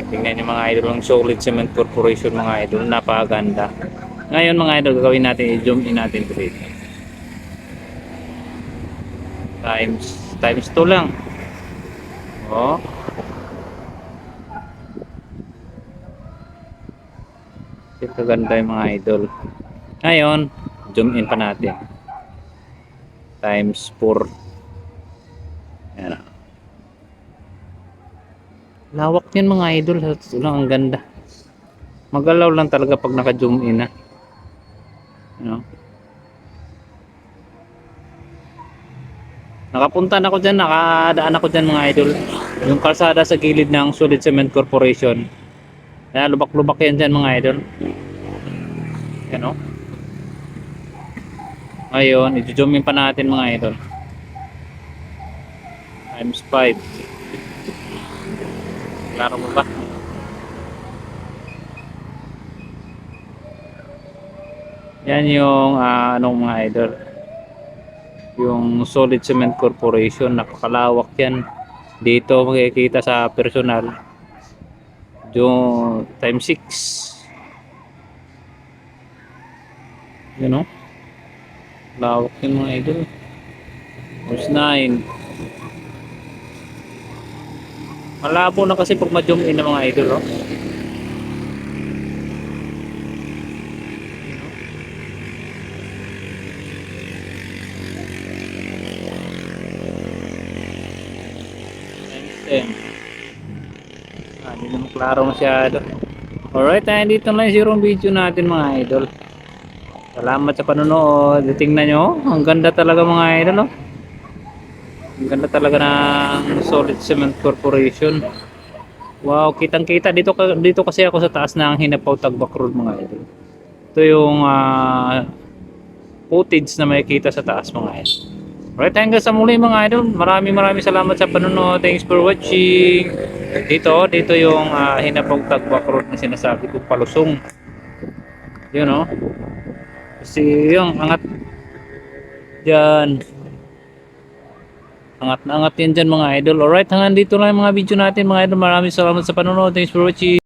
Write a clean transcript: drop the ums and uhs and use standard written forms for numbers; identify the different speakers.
Speaker 1: Tingnan nyo mga idol, ang Solid Cement Corporation mga idol, napakaganda. Ngayon mga idol, gagawin natin, i-zoom in natin ito dito. Times 2 lang. Oh. Ito ganda yung mga idol. Ngayon, zoom in pa natin. Times 4. Ayan. Lawak yan mga idol. Ito lang, ang ganda. Magalaw lang talaga pag naka-zoom in na. You know? Nakapunta na ako dyan, nakadaan ako dyan mga idol. Yung kalsada sa gilid ng Solid Cement Corporation. Kaya lubak-lubak yan dyan mga idol. Yan o. Ngayon, i-zoom in pa natin mga idol. Times 5. Klaro mo ba? Yan yung anong mga idol. Yung Solid Cement Corporation, nakakalawak yan. Dito makikita sa personal. Yung times 6. You know? Lawak yung mga idol. Times 9. Malabo na kasi pag ma-zoom in ng mga idol, oh. Hindi naman klaro masyado. Alright, dito lang yung video natin mga idol. Salamat sa panonood. Tingnan nyo, ang ganda talaga mga idol, oh. Ang ganda talaga ng Solid Cement Corporation. Wow, kitang kita dito kasi ako sa taas ng Hinapaw Tagbak Road mga idol. Ito yung footage na makikita sa taas mga idol. Alright, hanggang sa muli mga idol. Maraming salamat sa panonood. Thanks for watching. Dito yung Hinapaw Tagbak Road na sinasabi ko, palusong. Yun, know? Kasi yung angat dyan. Angat na angat yan dyan mga idol. Alright, hanggang dito lang yung mga video natin mga idol. Maraming salamat sa panonood. Thanks for watching.